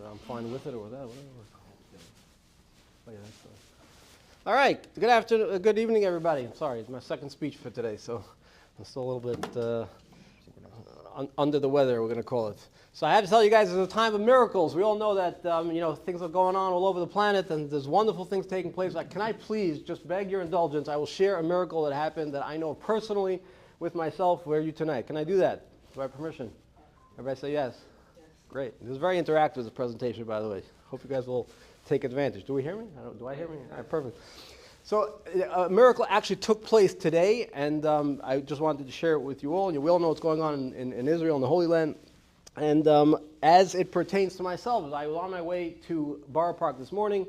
I'm fine with it or without, whatever. Oh, yeah, that's, all right. Good afternoon. Good evening, everybody. I'm sorry, it's my second speech for today, so I'm still a little bit under the weather, we're going to call it. So I have to tell you guys, it's a time of miracles. We all know that things are going on all over the planet, and there's wonderful things taking place. Can I please just beg your indulgence? I will share a miracle that happened that I know personally with myself with you tonight. Can I do that? Do I have permission? Everybody say yes. Great. It was very interactive, this presentation, by the way. Hope you guys will take advantage. Do we hear me? Do I hear me? All right, perfect. So a miracle actually took place today, and I just wanted to share it with you all. And we all know what's going on in Israel, in the Holy Land. And as it pertains to myself, I was on my way to Borough Park this morning,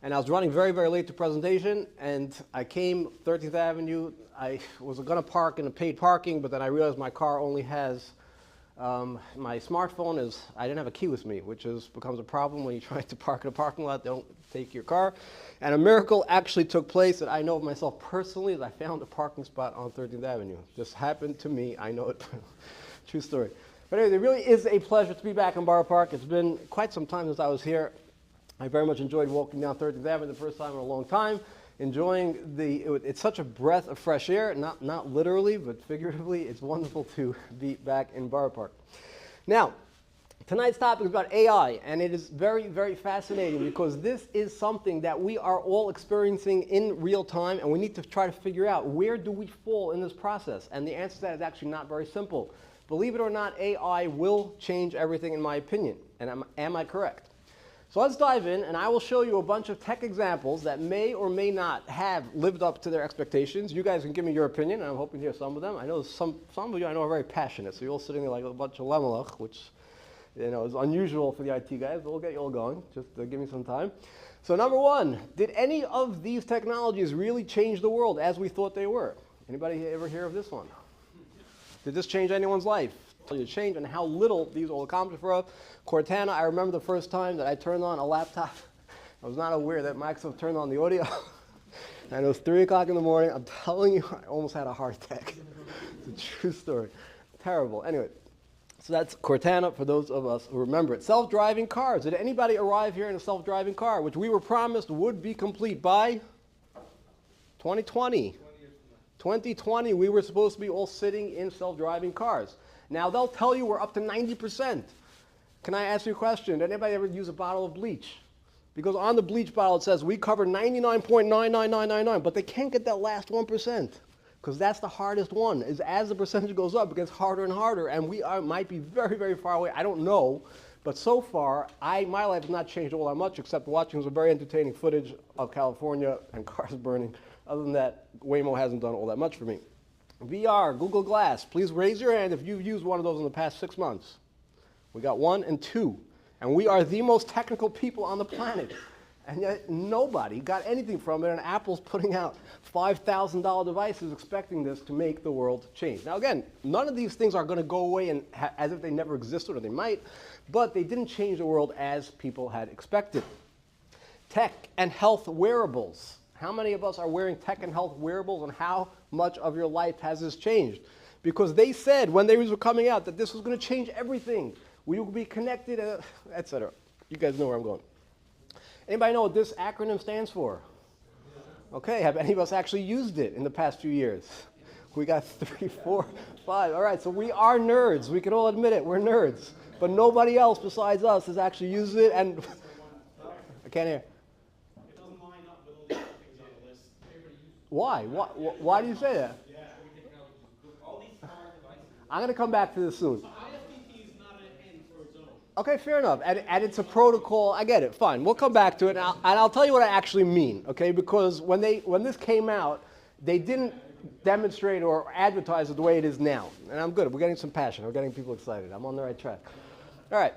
and I was running very, very late to presentation, and I came 13th Avenue. I was going to park in a paid parking, but then I realized my car only has my smartphone I didn't have a key with me, which becomes a problem when you try to park in a parking lot. They don't take your car. And a miracle actually took place that I know of myself personally, is I found a parking spot on 13th Avenue. This happened to me. I know it. True story. But anyway, it really is a pleasure to be back in Borough Park. It's been quite some time since I was here. I very much enjoyed walking down 13th Avenue the first time in a long time. Enjoying it's such a breath of fresh air, not literally, but figuratively. It's wonderful to be back in Borough Park. Now, tonight's topic is about AI, and it is very, very fascinating because this is something that we are all experiencing in real time, and we need to try to figure out where do we fall in this process. And the answer to that is actually not very simple. Believe it or not, AI will change everything in my opinion. And am I correct? So let's dive in, and I will show you a bunch of tech examples that may or may not have lived up to their expectations. You guys can give me your opinion, and I'm hoping to hear some of them. I know some of you I know are very passionate, so you're all sitting there like a bunch of lemelach, which is unusual for the IT guys, but we'll get you all going. Just give me some time. So number one, did any of these technologies really change the world as we thought they were? Anybody ever hear of this one? Did this change anyone's life? Tell you the change and how little these will accomplish for us. Cortana, I remember the first time that I turned on a laptop. I was not aware that Microsoft turned on the audio. And it was 3 o'clock in the morning. I'm telling you, I almost had a heart attack. It's a true story. Terrible. Anyway, so that's Cortana for those of us who remember it. Self-driving cars. Did anybody arrive here in a self-driving car, which we were promised would be complete by 2020? 2020, we were supposed to be all sitting in self-driving cars. Now, they'll tell you we're up to 90%. Can I ask you a question? Did anybody ever use a bottle of bleach? Because on the bleach bottle it says we cover 99.99999, but they can't get that last 1%, because that's the hardest one. As the percentage goes up, it gets harder and harder, and we might be very, very far away. I don't know, but so far, my life has not changed all that much, except watching some very entertaining footage of California and cars burning. Other than that, Waymo hasn't done all that much for me. VR, Google Glass. Please raise your hand if you've used one of those in the past 6 months. We got 1 and 2. And we are the most technical people on the planet. And yet nobody got anything from it, and Apple's putting out $5,000 devices expecting this to make the world change. Now again, none of these things are going to go away as if they never existed, or they might, but they didn't change the world as people had expected. Tech and health wearables. How many of us are wearing tech and health wearables, and how much of your life has this changed? Because they said when they were coming out that this was going to change everything. We will be connected, etc. You guys know where I'm going. Anybody know what this acronym stands for? Okay, have any of us actually used it in the past few years? We got 3, 4, 5. All right, so we are nerds. We can all admit it. We're nerds. But nobody else besides us has actually used it. And I can't hear. Why? Why do you say that? I'm going to come back to this soon. Okay, fair enough. And it's a protocol. I get it. Fine. We'll come back to it. And I'll tell you what I actually mean, okay? Because when this came out, they didn't demonstrate or advertise it the way it is now. And I'm good. We're getting some passion. We're getting people excited. I'm on the right track. All right.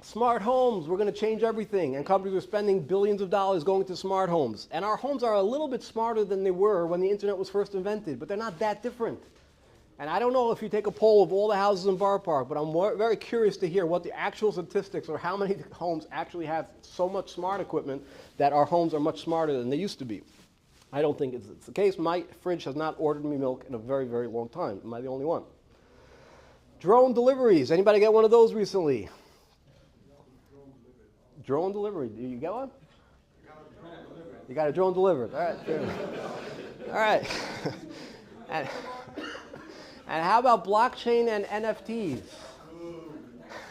Smart homes, we're going to change everything, and companies are spending billions of dollars going to smart homes. And our homes are a little bit smarter than they were when the internet was first invented, but they're not that different. And I don't know if you take a poll of all the houses in Borough Park, but I'm very curious to hear what the actual statistics or how many homes actually have so much smart equipment that our homes are much smarter than they used to be. I don't think it's the case. My fridge has not ordered me milk in a very, very long time. Am I the only one? Drone deliveries. Anybody get one of those recently? Drone delivery. Do you get one? You got a drone delivered. All right. Fair enough. All right. And how about blockchain and NFTs?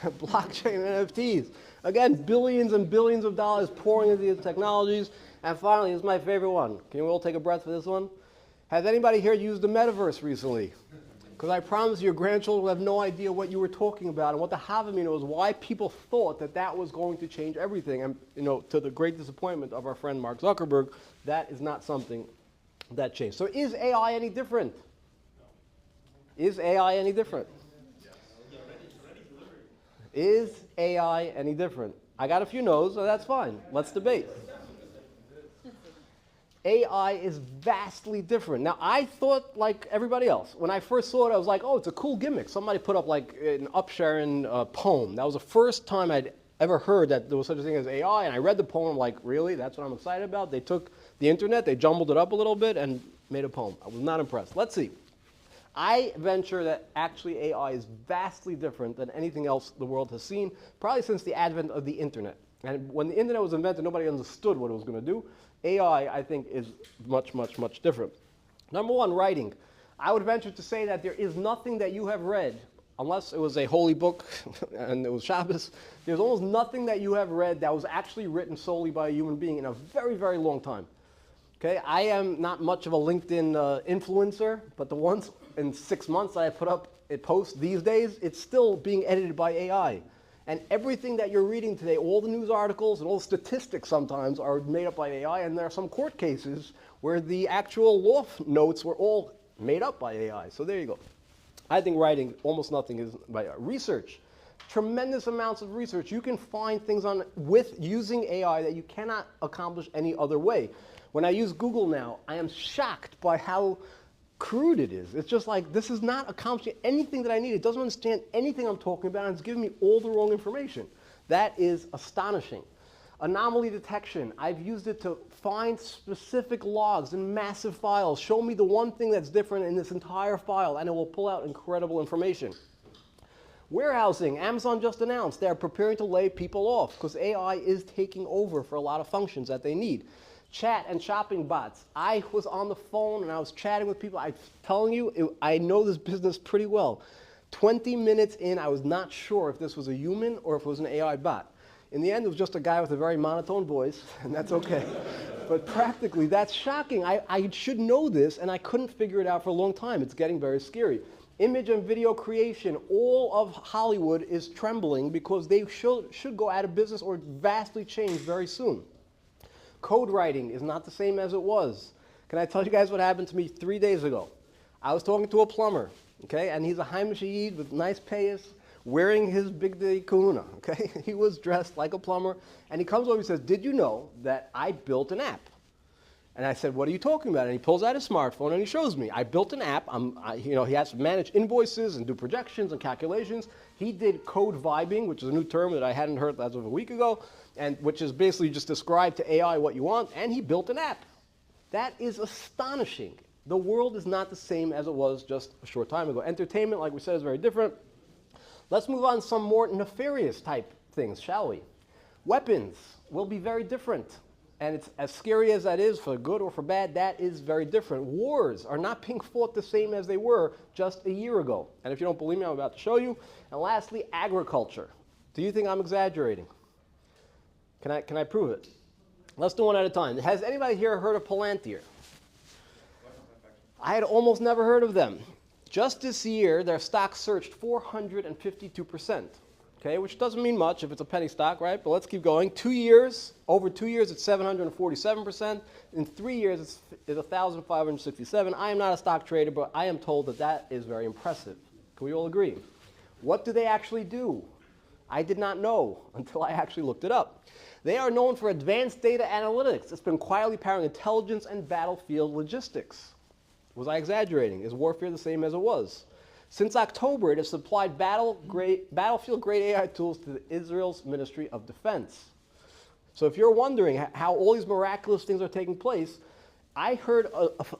Blockchain and NFTs. Again, billions and billions of dollars pouring into these technologies. And finally, this is my favorite one. Can you all take a breath for this one? Has anybody here used the metaverse recently? Because I promise your grandchildren will have no idea what you were talking about and what the Havamina was, why people thought that that was going to change everything. And to the great disappointment of our friend Mark Zuckerberg, that is not something that changed. So is AI any different? Is AI any different? Is AI any different? I got a few no's, so that's fine. Let's debate. AI is vastly different. Now, I thought like everybody else. When I first saw it, I was like, oh, it's a cool gimmick. Somebody put up like an Upsharon poem. That was the first time I'd ever heard that there was such a thing as AI, and I read the poem, I'm like, really? That's what I'm excited about? They took the internet, they jumbled it up a little bit, and made a poem. I was not impressed. Let's see. I venture that actually AI is vastly different than anything else the world has seen, probably since the advent of the internet. And when the internet was invented, nobody understood what it was going to do. AI, I think, is much, much, much different. Number one, writing. I would venture to say that there is nothing that you have read, unless it was a holy book and it was Shabbos, there's almost nothing that you have read that was actually written solely by a human being in a very, very long time. Okay, I am not much of a LinkedIn influencer, but the ones in 6 months that I put up a post these days, it's still being edited by AI. And everything that you're reading today, all the news articles and all the statistics sometimes are made up by AI, and there are some court cases where the actual law notes were all made up by AI. So there you go. I think writing, almost nothing is by research. Tremendous amounts of research. You can find things with using AI that you cannot accomplish any other way. When I use Google now, I am shocked by how crude it is. It's just like, this is not accomplishing anything that I need. It doesn't understand anything I'm talking about, and it's giving me all the wrong information. That is astonishing. Anomaly detection. I've used it to find specific logs in massive files. Show me the one thing that's different in this entire file, and it will pull out incredible information. Warehousing. Amazon just announced they're preparing to lay people off because AI is taking over for a lot of functions that they need. Chat and shopping bots. I was on the phone and I was chatting with people. I'm telling you, I know this business pretty well. 20 minutes in, I was not sure if this was a human or if it was an AI bot. In the end, it was just a guy with a very monotone voice, and that's okay. But practically, that's shocking. I should know this, and I couldn't figure it out for a long time. It's getting very scary. Image and video creation, all of Hollywood is trembling because they should go out of business or vastly change very soon. Code writing is not the same as it was. Can I tell you guys what happened to me 3 days ago? I was talking to a plumber, okay, and he's a Haimish Yid with nice payas, wearing his big day kahuna, okay? He was dressed like a plumber, and he comes over and says, did you know that I built an app? And I said, what are you talking about? And he pulls out his smartphone and he shows me. I built an app. He has to manage invoices and do projections and calculations. He did code vibing, which is a new term that I hadn't heard as of a week ago, and which is basically just describe to AI what you want, and he built an app. That is astonishing. The world is not the same as it was just a short time ago. Entertainment, like we said, is very different. Let's move on to some more nefarious type things, shall we? Weapons will be very different. And it's as scary as that is, for good or for bad, that is very different. Wars are not being fought the same as they were just a year ago. And if you don't believe me, I'm about to show you. And lastly, agriculture. Do you think I'm exaggerating? Can I prove it? Let's do one at a time. Has anybody here heard of Palantir? I had almost never heard of them. Just this year, their stock surged 452%. Okay, which doesn't mean much if it's a penny stock, right? But let's keep going. 2 years, over 2 years, it's 747%. In 3 years, it's 1,567. I am not a stock trader, but I am told that that is very impressive. Can we all agree? What do they actually do? I did not know until I actually looked it up. They are known for advanced data analytics. It's been quietly powering intelligence and battlefield logistics. Was I exaggerating? Is warfare the same as it was? Since October, it has supplied battlefield-grade AI tools to Israel's Ministry of Defense. So if you're wondering how all these miraculous things are taking place, I heard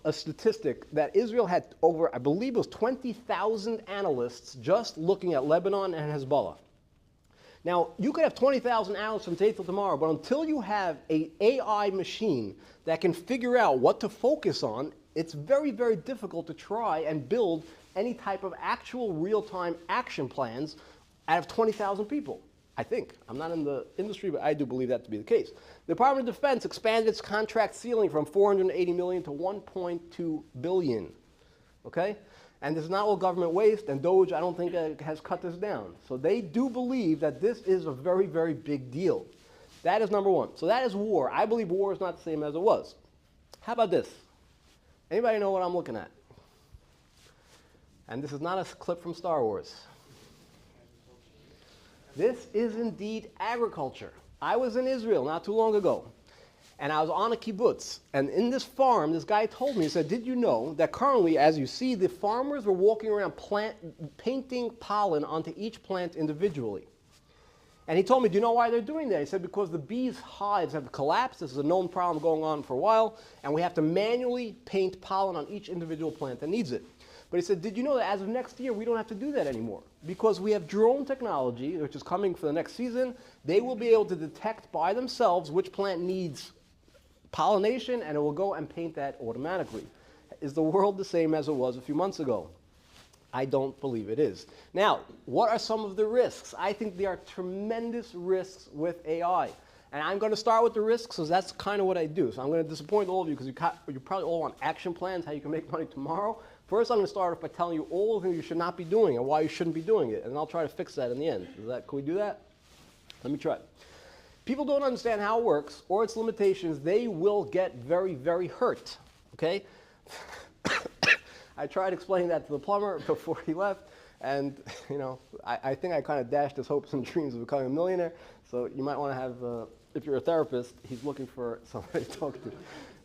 a statistic that Israel had over, I believe it was 20,000 analysts just looking at Lebanon and Hezbollah. Now, you could have 20,000 analysts from today till tomorrow, but until you have an AI machine that can figure out what to focus on, it's very, very difficult to try and build any type of actual real-time action plans out of 20,000 people, I think. I'm not in the industry, but I do believe that to be the case. The Department of Defense expanded its contract ceiling from $480 million to $1.2 billion, okay? And this is not all government waste, and DOGE, I don't think, has cut this down. So they do believe that this is a very, very big deal. That is number one. So that is war. I believe war is not the same as it was. How about this? Anybody know what I'm looking at? And this is not a clip from Star Wars. This is indeed agriculture. I was in Israel not too long ago, and I was on a kibbutz. And in this farm, this guy told me, he said, did you know that currently, as you see, the farmers were walking around painting pollen onto each plant individually. And he told me, do you know why they're doing that? He said, because the bees' hives have collapsed. This is a known problem going on for a while, and we have to manually paint pollen on each individual plant that needs it. But he said, did you know that as of next year, we don't have to do that anymore? Because we have drone technology, which is coming for the next season. They will be able to detect by themselves which plant needs pollination, and it will go and paint that automatically. Is the world the same as it was a few months ago? I don't believe it is. Now, what are some of the risks? I think there are tremendous risks with AI. And I'm going to start with the risks because that's kind of what I do. So I'm going to disappoint all of you because you probably all want action plans, how you can make money tomorrow. First, I'm going to start off by telling you all the things you should not be doing and why you shouldn't be doing it. And I'll try to fix that in the end. Can we do that? Let me try. People don't understand how it works or its limitations. They will get very, very hurt. Okay? I tried explaining that to the plumber before he left. And, you know, I think I kind of dashed his hopes and dreams of becoming a millionaire. So you might want to have, if you're a therapist, he's looking for somebody to talk to.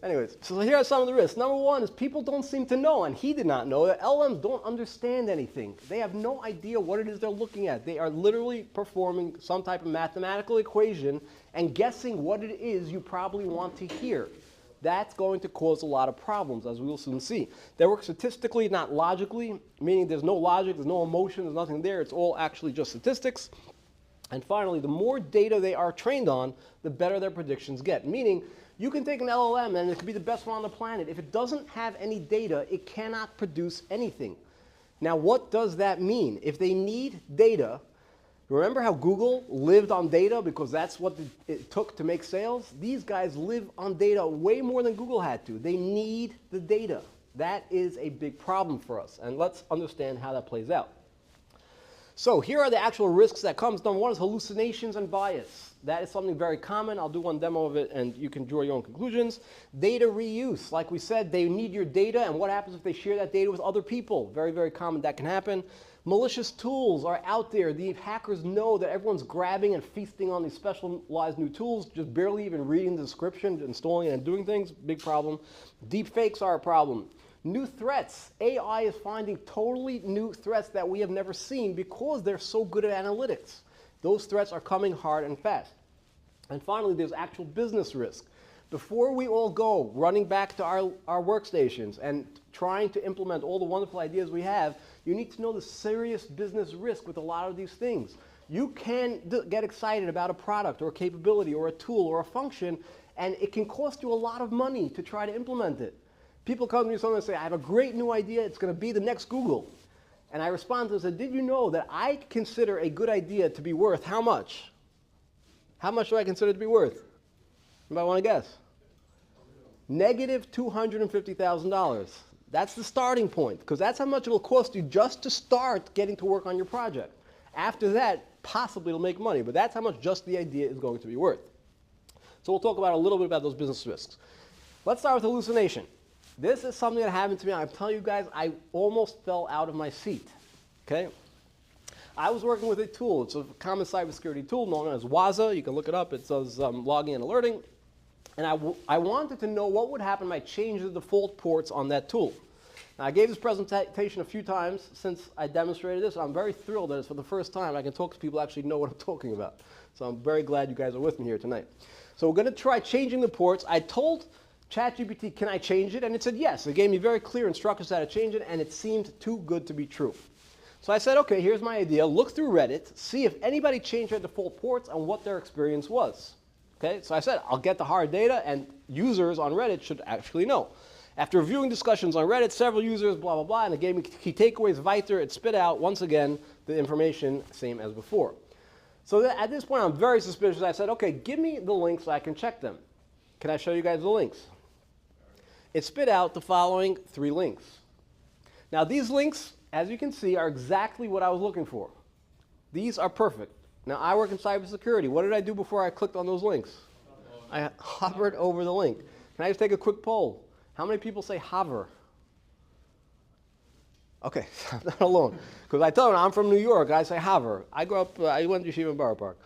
Anyways, so here are some of the risks. Number one is people don't seem to know, and he did not know, that LLMs don't understand anything. They have no idea what it is they're looking at. They are literally performing some type of mathematical equation and guessing what it is you probably want to hear. That's going to cause a lot of problems, as we will soon see. They work statistically, not logically, meaning there's no logic, there's no emotion, there's nothing there. It's all actually just statistics. And finally, the more data they are trained on, the better their predictions get, meaning you can take an LLM and it could be the best one on the planet. If it doesn't have any data, it cannot produce anything. Now, what does that mean? If they need data, remember how Google lived on data because that's what it took to make sales? These guys live on data way more than Google had to. They need the data. That is a big problem for us. And let's understand how that plays out. So here are the actual risks that comes. Number one is hallucinations and bias. That is something very common. I'll do one demo of it and you can draw your own conclusions. Data reuse. Like we said, they need your data, and what happens if they share that data with other people? Very, very common. That can happen. Malicious tools are out there. The hackers know that everyone's grabbing and feasting on these specialized new tools, just barely even reading the description, installing it, and doing things. Big problem. Deep fakes are a problem. New threats. AI is finding totally new threats that we have never seen because they're so good at analytics. Those threats are coming hard and fast. And finally, there's actual business risk. Before we all go running back to our workstations and trying to implement all the wonderful ideas we have, you need to know the serious business risk with a lot of these things. You can get excited about a product or a capability or a tool or a function, and it can cost you a lot of money to try to implement it. People come to me and say, I have a great new idea, it's going to be the next Google. And I respond to them and say, did you know that I consider a good idea to be worth how much? How much do I consider it to be worth? Anybody want to guess? Negative $250,000. That's the starting point, because that's how much it will cost you just to start getting to work on your project. After that, possibly it'll make money, but that's how much just the idea is going to be worth. So we'll talk about a little bit about those business risks. Let's start with hallucination. This is something that happened to me. I'm telling you guys, I almost fell out of my seat. Okay? I was working with a tool. It's a common cybersecurity tool known as Waza. You can look it up. It does logging and alerting. And I wanted to know what would happen if I changed the default ports on that tool. Now, I gave this presentation a few times since I demonstrated this. I'm very thrilled that it's for the first time I can talk to people who actually know what I'm talking about. So I'm very glad you guys are with me here tonight. So we're going to try changing the ports. I told ChatGPT, can I change it? And it said yes. It gave me very clear instructions how to change it, and it seemed too good to be true. So I said, okay, here's my idea. Look through Reddit, see if anybody changed their default ports and what their experience was. Okay, so I said, I'll get the hard data, and users on Reddit should actually know. After reviewing discussions on Reddit, several users, blah, blah, blah, and it gave me key takeaways, weiter, it spit out, once again, the information same as before. So at this point, I'm very suspicious. I said, okay, give me the links so I can check them. Can I show you guys the links? It spit out the following 3 links. Now, these links, as you can see, are exactly what I was looking for. These are perfect. Now, I work in cybersecurity. What did I do before I clicked on those links? I hovered over the link. Can I just take a quick poll? How many people say hover? Okay, I'm not alone. Because I tell them I'm from New York, I say hover. I grew up, I went to Yeshiva in Borough Park.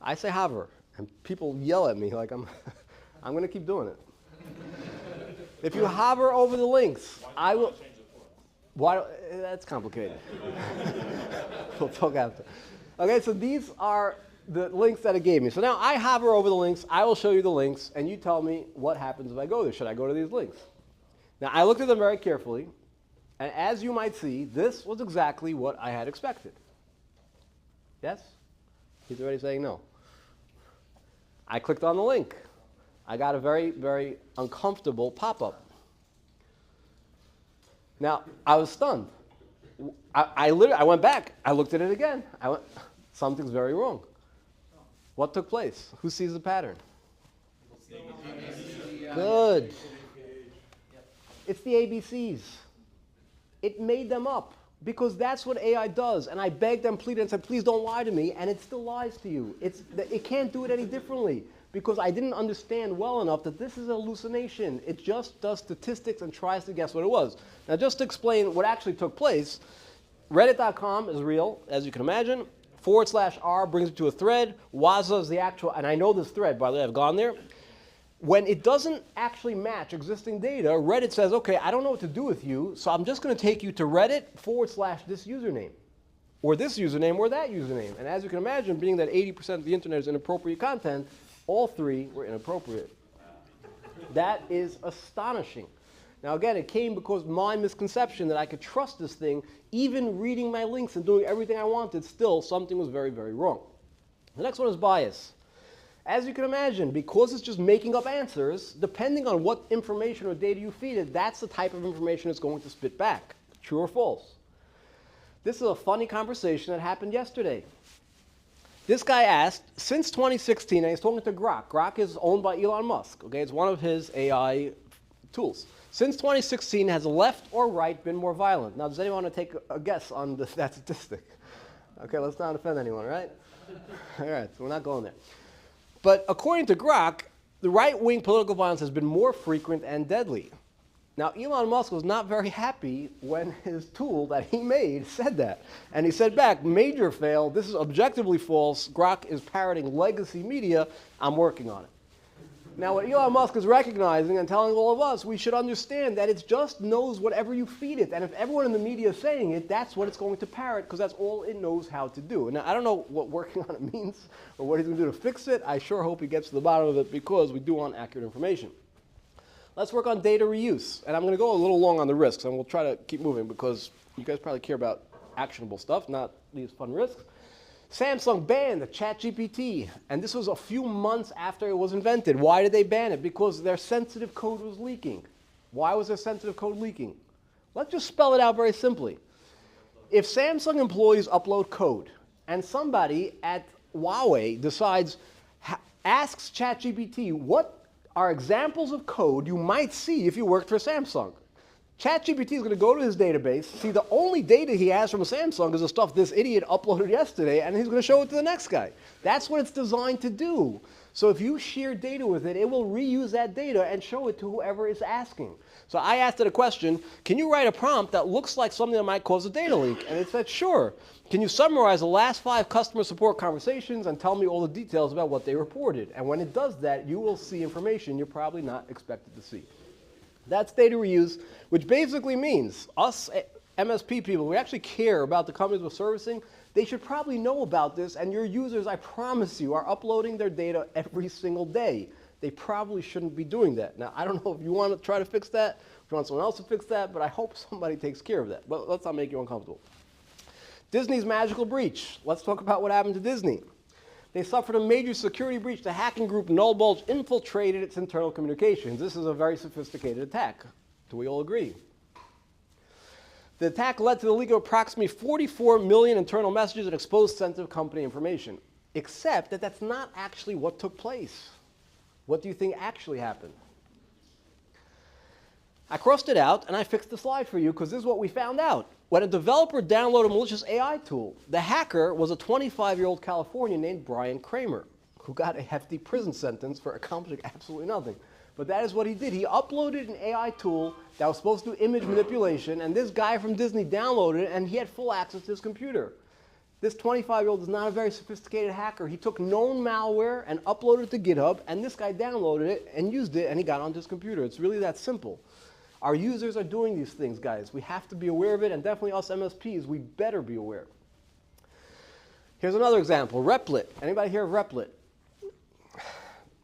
I say hover, and people yell at me like I'm going to keep doing it. If you hover over the links, I will. Why? That's complicated. We'll talk after. Okay, so these are the links that it gave me. So now I hover over the links. I will show you the links, and you tell me what happens if I go there. Should I go to these links? Now, I looked at them very carefully, and as you might see, this was exactly what I had expected. Yes? He's already saying no. I clicked on the link. I got a very, very uncomfortable pop-up. Now, I was stunned. I went back. I looked at it again. I went, something's very wrong. What took place? Who sees the pattern? Good. It's the ABCs. It made them up because that's what AI does. And I begged and pleaded and said, please don't lie to me. And it still lies to you. It can't do it any differently because I didn't understand well enough that this is a hallucination. It just does statistics and tries to guess what it was. Now, just to explain what actually took place, Reddit.com is real, as you can imagine. /r brings it to a thread. Waza is the actual, and I know this thread, by the way, I've gone there. When it doesn't actually match existing data, Reddit says, okay, I don't know what to do with you, so I'm just going to take you to Reddit / this username, or this username, or that username. And as you can imagine, being that 80% of the internet is inappropriate content, all 3 were inappropriate. That is astonishing. Now again, it came because my misconception that I could trust this thing, even reading my links and doing everything I wanted, still something was very, very wrong. The next one is bias. As you can imagine, because it's just making up answers, depending on what information or data you feed it, that's the type of information it's going to spit back, true or false. This is a funny conversation that happened yesterday. This guy asked, since 2016, and he's talking to Grok. Grok is owned by Elon Musk. Okay, it's one of his AI tools. Since 2016, has the left or right been more violent? Now, does anyone want to take a guess on that statistic? Okay, let's not offend anyone, right? All right, so we're not going there. But according to Grok, the right-wing political violence has been more frequent and deadly. Now, Elon Musk was not very happy when his tool that he made said that. And he said back, major fail, this is objectively false, Grok is parroting legacy media, I'm working on it. Now, what Elon Musk is recognizing and telling all of us, we should understand that it just knows whatever you feed it. And if everyone in the media is saying it, that's what it's going to parrot, because that's all it knows how to do. Now, I don't know what working on it means or what he's going to do to fix it. I sure hope he gets to the bottom of it, because we do want accurate information. Let's work on data reuse. And I'm going to go a little long on the risks, and we'll try to keep moving, because you guys probably care about actionable stuff, not these fun risks. Samsung banned the ChatGPT, and this was a few months after it was invented. Why did they ban it? Because their sensitive code was leaking. Why was their sensitive code leaking? Let's just spell it out very simply. If Samsung employees upload code, and somebody at Huawei decides, asks ChatGPT, what are examples of code you might see if you worked for Samsung? ChatGPT is going to go to his database, see the only data he has from a Samsung is the stuff this idiot uploaded yesterday, and he's going to show it to the next guy. That's what it's designed to do. So if you share data with it, it will reuse that data and show it to whoever is asking. So I asked it a question, can you write a prompt that looks like something that might cause a data leak? And it said, sure. Can you summarize the last 5 customer support conversations and tell me all the details about what they reported? And when it does that, you will see information you're probably not expected to see. That's data reuse, which basically means us MSP people, we actually care about the companies we're servicing. They should probably know about this, and your users, I promise you, are uploading their data every single day. They probably shouldn't be doing that. Now, I don't know if you want to try to fix that, if you want someone else to fix that, but I hope somebody takes care of that. But let's not make you uncomfortable. Disney's magical breach. Let's talk about what happened to Disney. They suffered a major security breach. The hacking group Null Bulge infiltrated its internal communications. This is a very sophisticated attack. Do we all agree? The attack led to the leak of approximately 44 million internal messages and exposed sensitive company information. Except that that's not actually what took place. What do you think actually happened? I crossed it out and I fixed the slide for you because this is what we found out. When a developer downloaded a malicious AI tool, the hacker was a 25-year-old Californian named Brian Kramer, who got a hefty prison sentence for accomplishing absolutely nothing. But that is what he did. He uploaded an AI tool that was supposed to do image manipulation, and this guy from Disney downloaded it, and he had full access to his computer. This 25-year-old is not a very sophisticated hacker. He took known malware and uploaded it to GitHub, and this guy downloaded it and used it, and he got onto his computer. It's really that simple. Our users are doing these things, guys. We have to be aware of it, and definitely us MSPs, we better be aware. Here's another example, Replit. Anybody hear of Replit?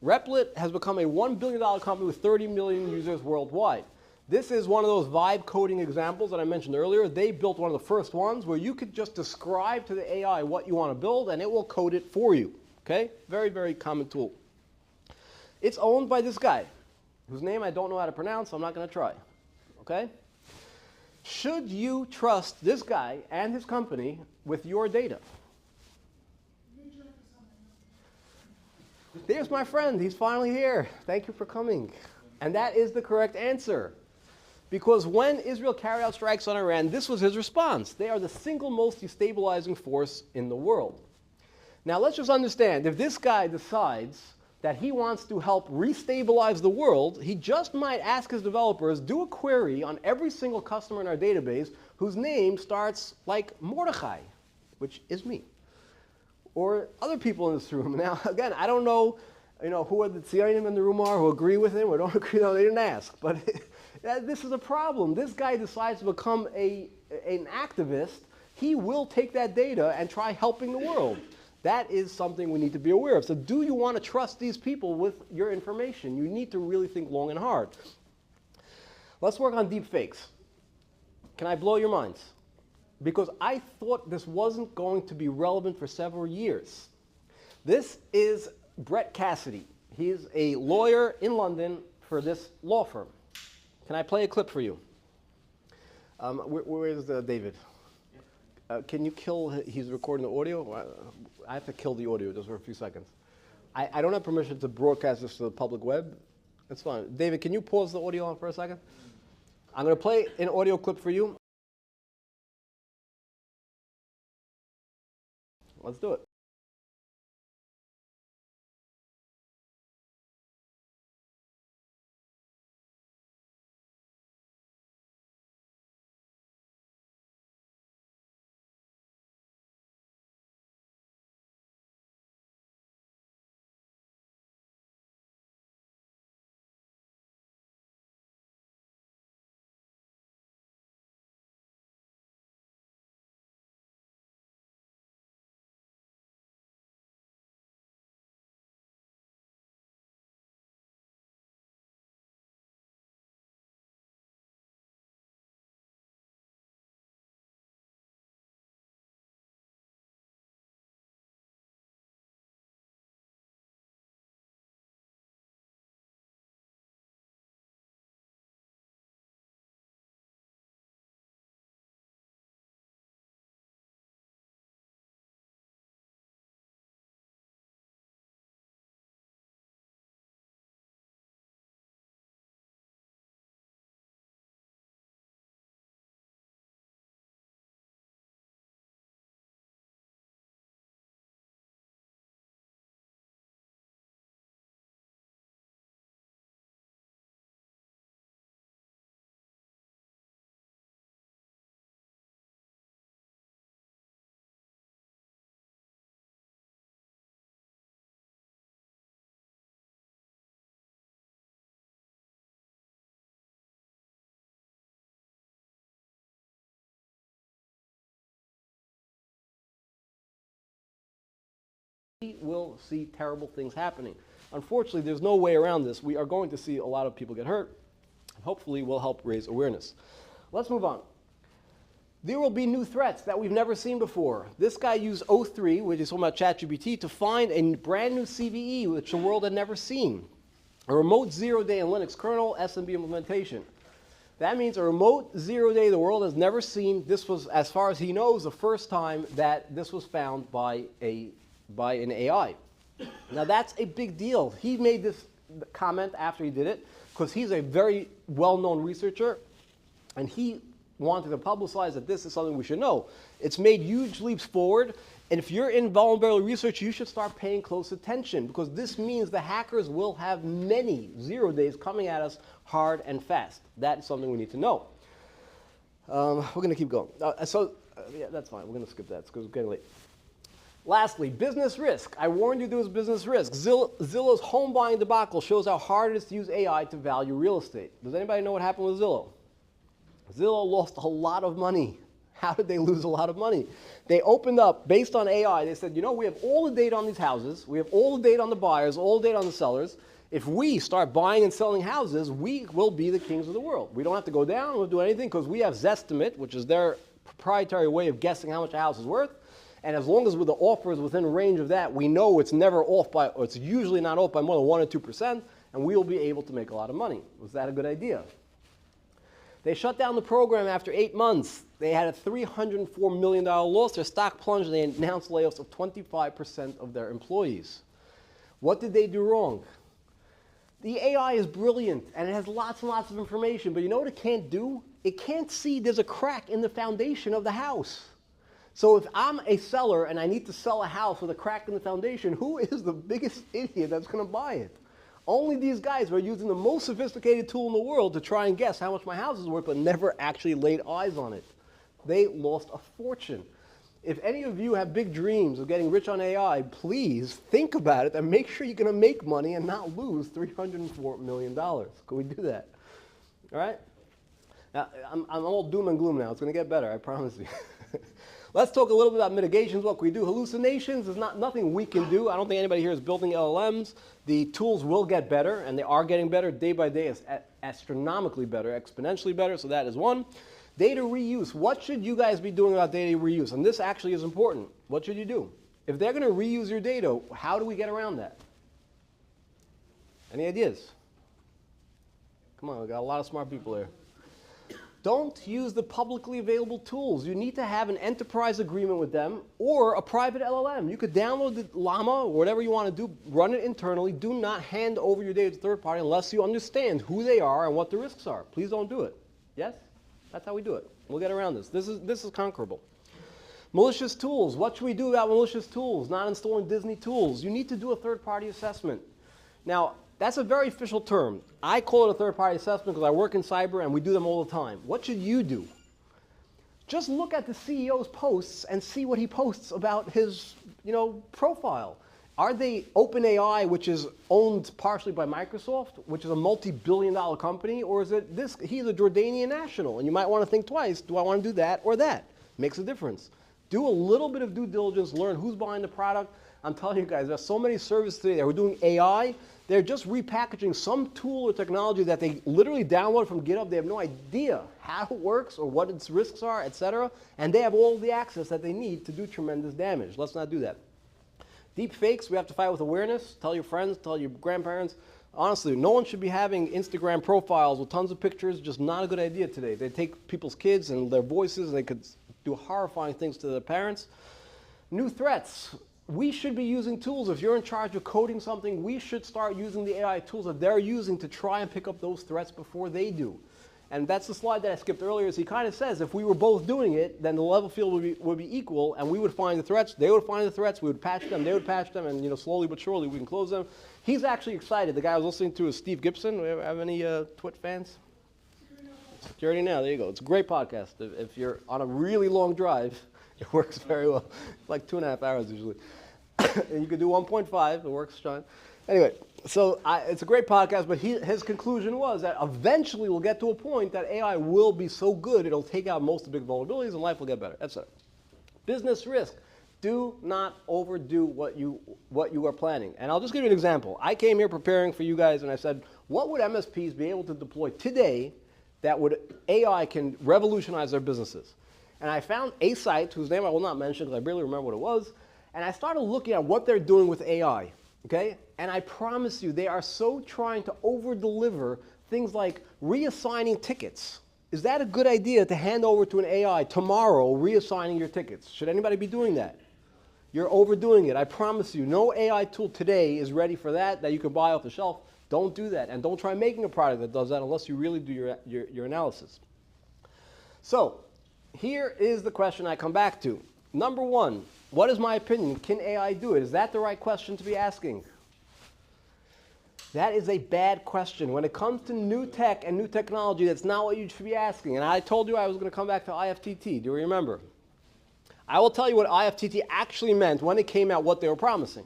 Replit has become a $1 billion company with 30 million users worldwide. This is one of those vibe coding examples that I mentioned earlier. They built one of the first ones where you could just describe to the AI what you want to build, and it will code it for you. Okay? Very, very common tool. It's owned by this guy, whose name I don't know how to pronounce, so I'm not going to try. Okay? Should you trust this guy and his company with your data? There's my friend. He's finally here. Thank you for coming. And that is the correct answer. Because when Israel carried out strikes on Iran, this was his response. They are the single most destabilizing force in the world. Now let's just understand, if this guy decides that he wants to help restabilize the world, he just might ask his developers, do a query on every single customer in our database whose name starts like Mordechai, which is me, or other people in this room. Now, again, I don't know, who are the Tzionim in the room are, who agree with him or don't agree. No, they didn't ask. But this is a problem. This guy decides to become an activist. He will take that data and try helping the world. That is something we need to be aware of. So do you want to trust these people with your information? You need to really think long and hard. Let's work on deep fakes. Can I blow your minds? Because I thought this wasn't going to be relevant for several years. This is Brett Cassidy. He is a lawyer in London for this law firm. Can I play a clip for you? Where is David? Can you kill, he's recording the audio? I have to kill the audio just for a few seconds. I don't have permission to broadcast this to the public web. That's fine. David, can you pause the audio on for a second? I'm going to play an audio clip for you. Let's do it. We will see terrible things happening. Unfortunately, there's no way around this. We are going to see a lot of people get hurt. Hopefully, we'll help raise awareness. Let's move on. there will be new threats that we've never seen before. This guy used O3, which is talking about ChatGPT, to find a brand new CVE, which the world had never seen. A remote zero-day in Linux kernel SMB implementation. That means a remote zero-day the world has never seen. This was, as far as he knows, the first time that this was found by an AI. Now that's a big deal. He made this comment after he did it because he's a very well-known researcher, and he wanted to publicize that this is something we should know. It's made huge leaps forward, and if you're in vulnerability research, you should start paying close attention because this means the hackers will have many 0 days coming at us hard and fast. That is something we need to know. We're going to keep going. Yeah, that's fine. We're going to skip that because it's getting late. Lastly, business risk. I warned you there was business risk. Zillow's home buying debacle shows how hard it is to use AI to value real estate. Does anybody know what happened with Zillow? Zillow lost a lot of money. How did they lose a lot of money? They opened up, based on AI, they said, you know, we have all the data on these houses, we have all the data on the buyers, all the data on the sellers. If we start buying and selling houses, we will be the kings of the world. We don't have to go down, we don't do anything, because we have Zestimate, which is their proprietary way of guessing how much a house is worth. And as long as the offer is within range of that, we know it's never off by, or it's usually not off by more than 1 or 2%, and we will be able to make a lot of money. Was that a good idea? They shut down the program after 8 months. They had a $304 million loss. Their stock plunged, and they announced layoffs of 25% of their employees. What did they do wrong? The AI is brilliant, and it has lots and lots of information, but you know what it can't do? It can't see there's a crack in the foundation of the house. So if I'm a seller and I need to sell a house with a crack in the foundation, who is the biggest idiot that's going to buy it? Only these guys are using the most sophisticated tool in the world to try and guess how much my house is worth, but never actually laid eyes on it. They lost a fortune. If any of you have big dreams of getting rich on AI, please think about it and make sure you're going to make money and not lose $304 million. Can we do that? All right? Now, I'm all doom and gloom now. It's going to get better, I promise you. Let's talk a little bit about mitigations. What can we do? Hallucinations is nothing we can do. I don't think anybody here is building LLMs. The tools will get better, and they are getting better day by day, astronomically better, exponentially better, so that is one. Data reuse. What should you guys be doing about data reuse? And this actually is important. What should you do? If they're going to reuse your data, how do we get around that? Any ideas? Come on, we got a lot of smart people here. Don't use the publicly available tools. You need to have an enterprise agreement with them or a private LLM. You could download the Llama or whatever you want to do, run it internally. Do not hand over your data to third party unless you understand who they are and what the risks are. Please don't do it. Yes? That's how we do it. We'll get around this. This is conquerable. Malicious tools. What should we do about malicious tools? Not installing Disney tools. You need to do a third-party assessment. Now, that's a very official term. I call it a third-party assessment because I work in cyber and we do them all the time. What should you do? Just look at the CEO's posts and see what he posts about his, profile. Are they OpenAI, which is owned partially by Microsoft, which is a multi-billion-dollar company, or is it this? He's a Jordanian national, and you might want to think twice. Do I want to do that or that? Makes a difference. Do a little bit of due diligence. Learn who's buying the product. I'm telling you guys, there's so many services today that are doing AI. They're just repackaging some tool or technology that they literally download from GitHub. They have no idea how it works or what its risks are, etc. And they have all the access that they need to do tremendous damage. Let's not do that. Deep fakes, we have to fight with awareness. Tell your friends, tell your grandparents. Honestly, no one should be having Instagram profiles with tons of pictures. Just not a good idea today. They take people's kids and their voices, and they could do horrifying things to their parents. New threats. We should be using tools. If you're in charge of coding something, we should start using the AI tools that they're using to try and pick up those threats before they do. And that's the slide that I skipped earlier. He kind of says if we were both doing it, then the level field would be equal, and we would find the threats, they would find the threats, we would patch them, they would patch them, and slowly but surely we can close them. He's actually excited. The guy I was listening to is Steve Gibson. Do we have any Twit fans? Security Now, there you go. It's a great podcast. If you're on a really long drive, it works very well. It's like 2.5 hours usually. And you could do 1.5. It works fine. Anyway, so it's a great podcast, but his conclusion was that eventually we'll get to a point that AI will be so good it'll take out most of the big vulnerabilities and life will get better, etc. Business risk. Do not overdo what you are planning. And I'll just give you an example. I came here preparing for you guys and I said, what would MSPs be able to deploy today that AI can revolutionize their businesses? And I found a site whose name I will not mention because I barely remember what it was. And I started looking at what they're doing with AI. Okay? And I promise you, they are so trying to over-deliver things like reassigning tickets. Is that a good idea to hand over to an AI tomorrow, reassigning your tickets? Should anybody be doing that? You're overdoing it. I promise you, no AI tool today is ready for that you can buy off the shelf. Don't do that. And don't try making a product that does that unless you really do your analysis. So here is the question I come back to. Number one, what is my opinion? Can AI do it? Is that the right question to be asking? That is a bad question. When it comes to new tech and new technology, that's not what you should be asking. And I told you I was going to come back to IFTT. Do you remember? I will tell you what IFTT actually meant when it came out, what they were promising.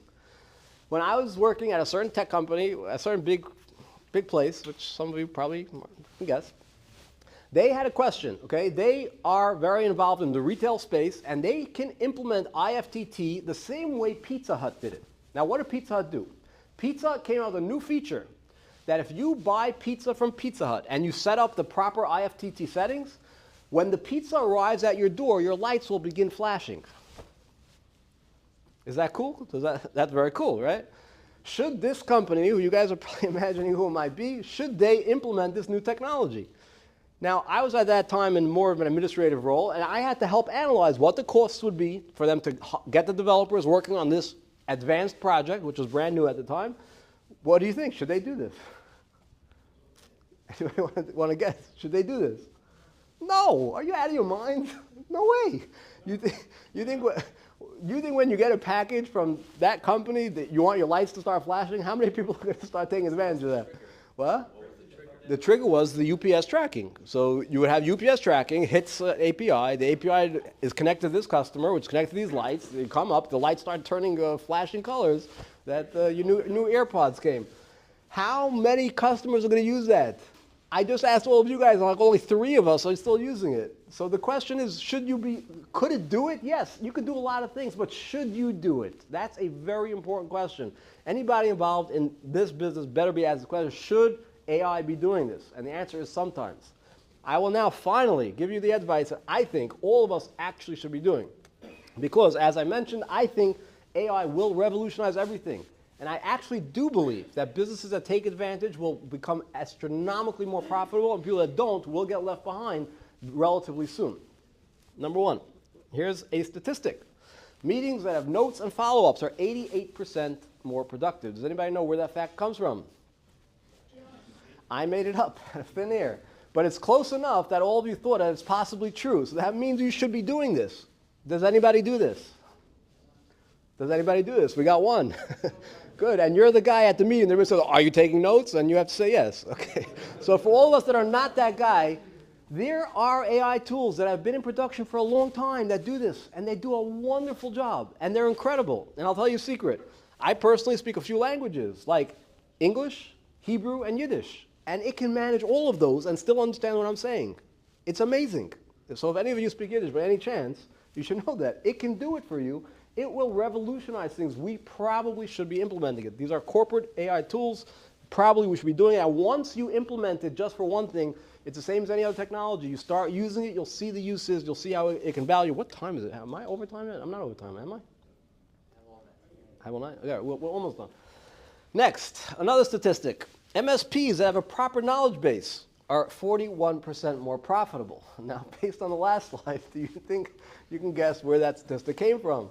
When I was working at a certain tech company, a certain big place, which some of you probably can guess, they had a question, okay? They are very involved in the retail space, and they can implement IFTT the same way Pizza Hut did it. Now, what did Pizza Hut do? Pizza Hut came out with a new feature that if you buy pizza from Pizza Hut and you set up the proper IFTT settings, when the pizza arrives at your door, your lights will begin flashing. Is that cool? That's very cool, right? Should this company, who you guys are probably imagining who it might be, should they implement this new technology? Now, I was at that time in more of an administrative role, and I had to help analyze what the costs would be for them to get the developers working on this advanced project, which was brand new at the time. What do you think? Should they do this? Anybody want to guess? Should they do this? No. Are you out of your mind? No way. You think when you get a package from that company that you want your lights to start flashing, how many people are going to start taking advantage of that? What? The trigger was the UPS tracking. So you would have UPS tracking, hits API. The API is connected to this customer, which is connected to these lights. They come up, the lights start turning flashing colors that your new AirPods came. How many customers are going to use that? I just asked all of you guys, like only 3 of us are still using it. So the question is, could it do it? Yes, you can do a lot of things, but should you do it? That's a very important question. Anybody involved in this business better be asking the question, should AI be doing this? And the answer is sometimes. I will now finally give you the advice that I think all of us actually should be doing. Because as I mentioned, I think AI will revolutionize everything. And I actually do believe that businesses that take advantage will become astronomically more profitable, and people that don't will get left behind relatively soon. Number one, here's a statistic. Meetings that have notes and follow-ups are 88% more productive. Does anybody know where that fact comes from? I made it up out of thin air. But it's close enough that all of you thought that it's possibly true. So that means you should be doing this. Does anybody do this? Does anybody do this? We got one. Good. And you're the guy at the meeting. They're going to say, are you taking notes? And you have to say yes. Okay. So for all of us that are not that guy, there are AI tools that have been in production for a long time that do this. And they do a wonderful job. And they're incredible. And I'll tell you a secret. I personally speak a few languages, like English, Hebrew, and Yiddish. And it can manage all of those and still understand what I'm saying. It's amazing. So if any of you speak Yiddish by any chance, you should know that. It can do it for you. It will revolutionize things. We probably should be implementing it. These are corporate AI tools. Probably we should be doing it. And once you implement it just for one thing, it's the same as any other technology. You start using it, you'll see the uses, you'll see how it can value. What time is it? Am I overtime yet? I'm not overtime, am I? I will not. Yeah, we're almost done. Next, another statistic. MSPs that have a proper knowledge base are 41% more profitable. Now, based on the last slide, do you think you can guess where that statistic came from?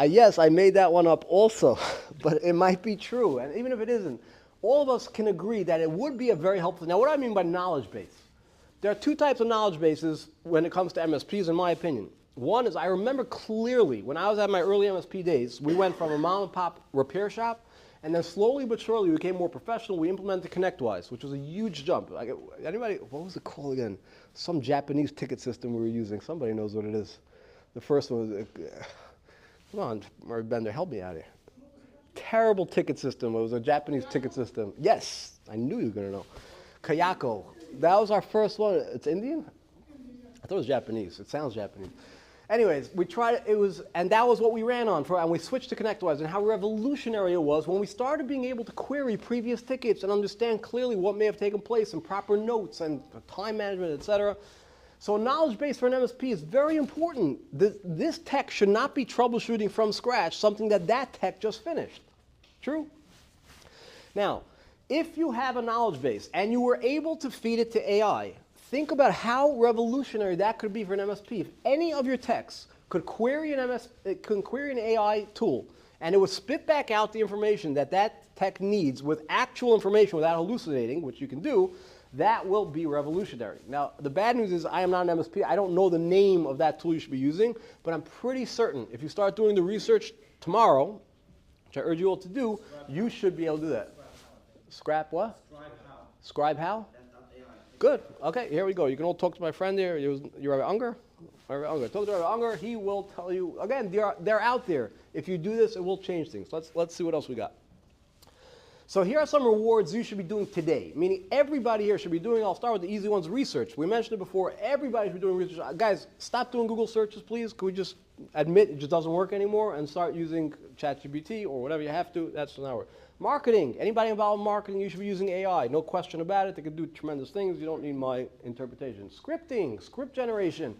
Yes, I made that one up also, but it might be true. And even if it isn't, all of us can agree that it would be a very helpful. Now, what do I mean by knowledge base? There are 2 types of knowledge bases when it comes to MSPs, in my opinion. One is I remember clearly when I was at my early MSP days, we went from a mom and pop repair shop, and then slowly but surely we became more professional. We implemented ConnectWise, which was a huge jump. Like, anybody, what was it called again? Some Japanese ticket system we were using. Somebody knows what it is. The first one was, come on, Murray Bender, help me out here. Terrible ticket system. It was a Japanese ticket system. Yes, I knew you were going to know. Kayako. That was our first one. It's Indian? I thought it was Japanese. It sounds Japanese. Anyways, we tried it, and that was what we ran on for, and we switched to ConnectWise, and how revolutionary it was when we started being able to query previous tickets and understand clearly what may have taken place and proper notes and time management, etc. So a knowledge base for an MSP is very important. This tech should not be troubleshooting from scratch something that tech just finished. True? Now, if you have a knowledge base and you were able to feed it to AI, think about how revolutionary that could be for an MSP. If any of your techs could query an AI tool and it would spit back out the information that tech needs with actual information without hallucinating, which you can do, that will be revolutionary. Now, the bad news is I am not an MSP. I don't know the name of that tool you should be using, but I'm pretty certain if you start doing the research tomorrow, which I urge you all to do, you should be able to do that. Scrap what? Scribe how? Good. Okay, here we go. You can all talk to my friend here. You're Rabbi Unger? Rabbi Unger. Talk to Rabbi Unger. He will tell you. Again, they're out there. If you do this, it will change things. Let's see what else we got. So here are some rewards you should be doing today, meaning everybody here should be doing. I'll start with the easy ones, research. We mentioned it before. Everybody should be doing research. Guys, stop doing Google searches, please. Can we just admit it just doesn't work anymore and start using ChatGPT or whatever you have to? That's an hour. Marketing. Anybody involved in marketing, you should be using AI. No question about it. They can do tremendous things. You don't need my interpretation. Scripting, script generation.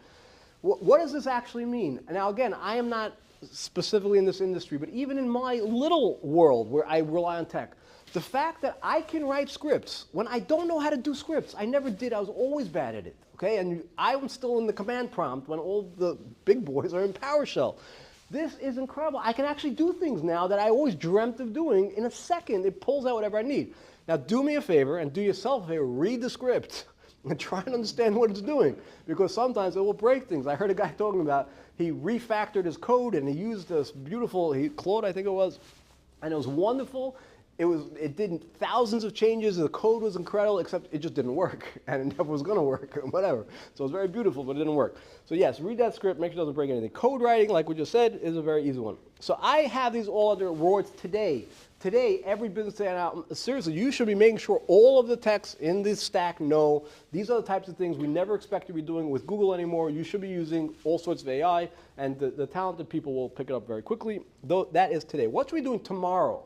What does this actually mean? Now, again, I am not specifically in this industry, but even in my little world where I rely on tech, the fact that I can write scripts when I don't know how to do scripts, I never did. I was always bad at it. Okay, and I'm still in the command prompt when all the big boys are in PowerShell. This is incredible. I can actually do things now that I always dreamt of doing. In a second, it pulls out whatever I need. Now, do me a favor and do yourself a favor. Read the script and try and understand what it's doing, because sometimes it will break things. I heard a guy talking about he refactored his code and he used this beautiful Claude, I think it was, and it was wonderful. It did thousands of changes. The code was incredible, except it just didn't work, and it never was going to work, whatever. So it was very beautiful, but it didn't work. So yes, read that script, make sure it doesn't break anything. Code writing, like we just said, is a very easy one. So I have these all other rewards today. Today, every business day now, seriously, you should be making sure all of the techs in this stack know these are the types of things we never expect to be doing with Google anymore. You should be using all sorts of AI, and the talented people will pick it up very quickly. Though that is today. What should we be doing tomorrow?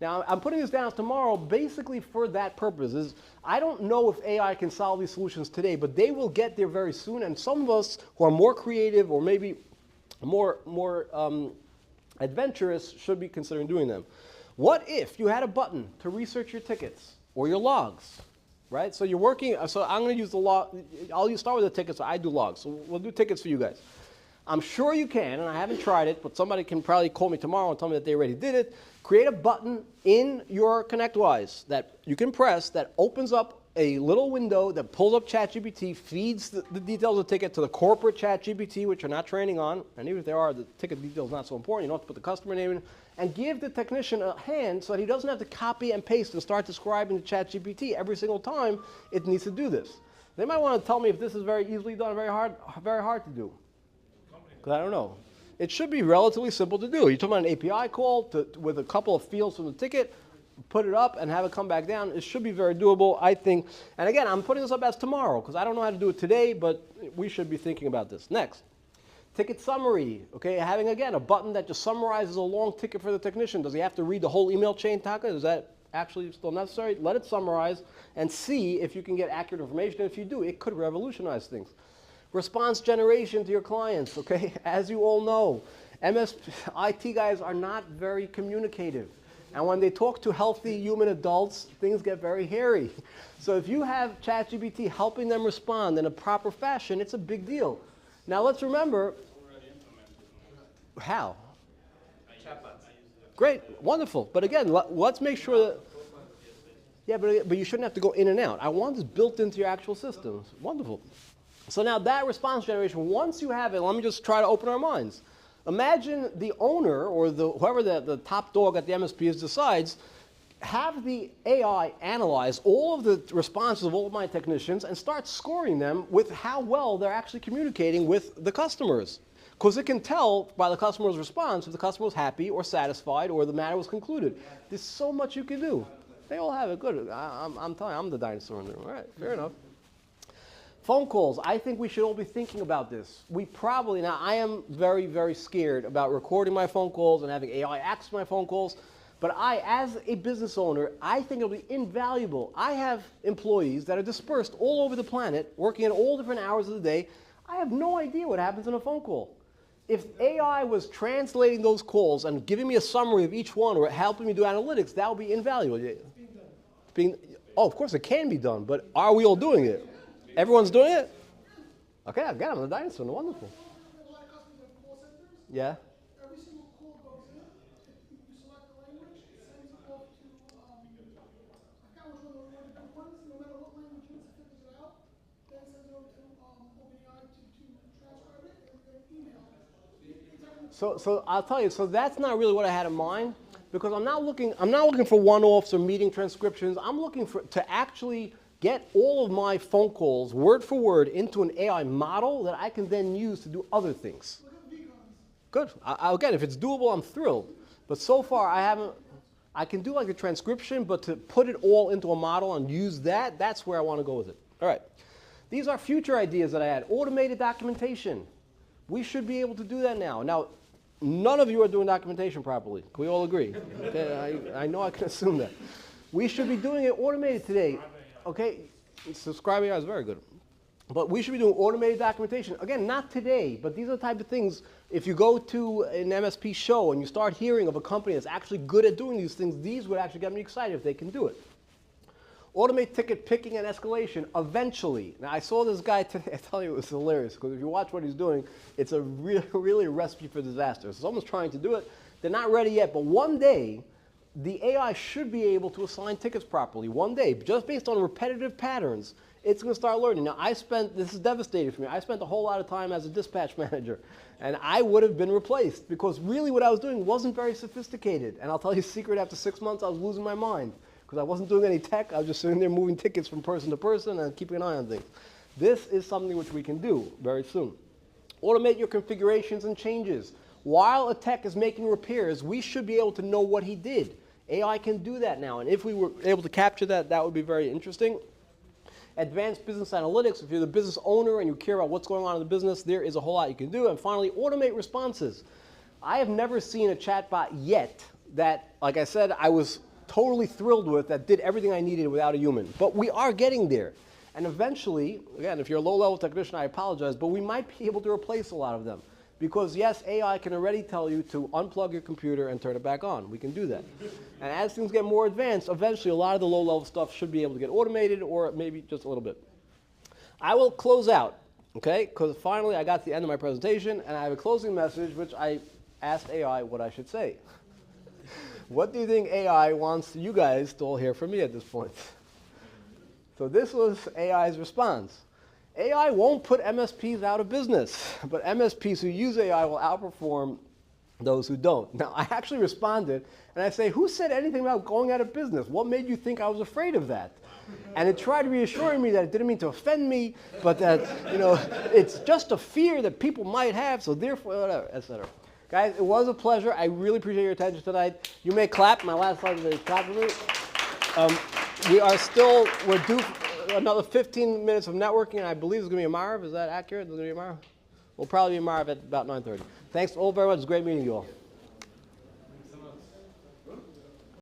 Now, I'm putting this down tomorrow basically for that purpose. I don't know if AI can solve these solutions today, but they will get there very soon. And some of us who are more creative or maybe more adventurous should be considering doing them. What if you had a button to research your tickets or your logs, right? So you're working, so I'm going to use the log. I'll start with the tickets, so I do logs. So we'll do tickets for you guys. I'm sure you can, and I haven't tried it, but somebody can probably call me tomorrow and tell me that they already did it. Create a button in your ConnectWise that you can press that opens up a little window that pulls up ChatGPT, feeds the details of the ticket to the corporate ChatGPT, which you're not training on, and even if they are, the ticket detail is not so important. You don't have to put the customer name in, and give the technician a hand so that he doesn't have to copy and paste and start describing to ChatGPT every single time it needs to do this. They might want to tell me if this is very easily done, very hard to do. Because I don't know. It should be relatively simple to do. You're talking about an API call with a couple of fields from the ticket, put it up and have it come back down. It should be very doable, I think. And again, I'm putting this up as tomorrow because I don't know how to do it today, but we should be thinking about this. Next, ticket summary. Okay, having, again, a button that just summarizes a long ticket for the technician. Does he have to read the whole email chain, Taka? Is that actually still necessary? Let it summarize and see if you can get accurate information. And if you do, it could revolutionize things. Response generation to your clients, okay? As you all know, IT guys are not very communicative. And when they talk to healthy human adults, things get very hairy. So if you have ChatGPT helping them respond in a proper fashion, it's a big deal. Now let's remember, how? Great, wonderful. But again, let's make sure that, yeah, but you shouldn't have to go in and out. I want this built into your actual systems. Wonderful. So now that response generation, once you have it, let me just try to open our minds. Imagine the owner or whoever the top dog at the MSP is decides, have the AI analyze all of the responses of all of my technicians and start scoring them with how well they're actually communicating with the customers. Because it can tell by the customer's response if the customer was happy or satisfied or the matter was concluded. There's so much you can do. They all have it. Good. I'm telling you, I'm the dinosaur in the room. All right, fair enough. Phone calls. I think we should all be thinking about this. Now I am very, very scared about recording my phone calls and having AI access my phone calls. But I, as a business owner, I think it'll be invaluable. I have employees that are dispersed all over the planet, working at all different hours of the day. I have no idea what happens in a phone call. If AI was translating those calls and giving me a summary of each one or helping me do analytics, that would be invaluable. It's being done. Oh, of course it can be done, but are we all doing it? Everyone's doing it? Okay, I got it. I'm a dinosaur. Wonderful. Yeah. Every single call goes in. If you select the language, it sends it off to, I forgot which one of the big ones, no matter what language it is, it figures it out. Then it sends it over to OpenAI to transcribe it and then email it. So I'll tell you, so that's not really what I had in mind, because I'm not looking for one-offs or meeting transcriptions. I'm looking to actually get all of my phone calls word for word into an AI model that I can then use to do other things. Good. Again, if it's doable, I'm thrilled. But so far, I can do like a transcription, but to put it all into a model and use that, that's where I want to go with it. All right. These are future ideas that I had. Automated documentation. We should be able to do that now. Now, none of you are doing documentation properly. Can we all agree? Okay, I know I can assume that. We should be doing it automated today. Okay, subscribing is very good. But we should be doing automated documentation. Again, not today, but these are the type of things, if you go to an MSP show and you start hearing of a company that's actually good at doing these things, these would actually get me excited if they can do it. Automate ticket picking and escalation, eventually. Now, I saw this guy today, I tell you, it was hilarious, because if you watch what he's doing, it's a really a recipe for disaster. So someone's trying to do it. They're not ready yet, but one day, the AI should be able to assign tickets properly. One day, just based on repetitive patterns, it's going to start learning. Now, this is devastating for me. I spent a whole lot of time as a dispatch manager, and I would have been replaced because really what I was doing wasn't very sophisticated. And I'll tell you a secret, after 6 months, I was losing my mind because I wasn't doing any tech. I was just sitting there moving tickets from person to person and keeping an eye on things. This is something which we can do very soon. Automate your configurations and changes. While a tech is making repairs, we should be able to know what he did. AI can do that now, and if we were able to capture that, that would be very interesting. Advanced business analytics. If you're the business owner and you care about what's going on in the business, there is a whole lot you can do. And finally, automate responses. I have never seen a chatbot yet that, like I said, I was totally thrilled with, that did everything I needed without a human. But we are getting there. And eventually, again, if you're a low-level technician, I apologize, but we might be able to replace a lot of them. Because yes, AI can already tell you to unplug your computer and turn it back on. We can do that. And as things get more advanced, eventually a lot of the low-level stuff should be able to get automated, or maybe just a little bit. I will close out, okay? Because finally I got to the end of my presentation, and I have a closing message, which I asked AI what I should say. What do you think AI wants you guys to all hear from me at this point? So this was AI's response. AI won't put MSPs out of business, but MSPs who use AI will outperform those who don't. Now, I actually responded, and I say, who said anything about going out of business? What made you think I was afraid of that? And it tried reassuring me that it didn't mean to offend me, but that, it's just a fear that people might have, so therefore, whatever, etc. Guys, it was a pleasure. I really appreciate your attention tonight. You may clap. My last slide is clap for me. We're due another 15 minutes of networking, and I believe it's going to be a Marv. Is that accurate? It's going to be a Marv? We'll probably be a Marv at about 9:30. Thanks all very much. It's great meeting you all.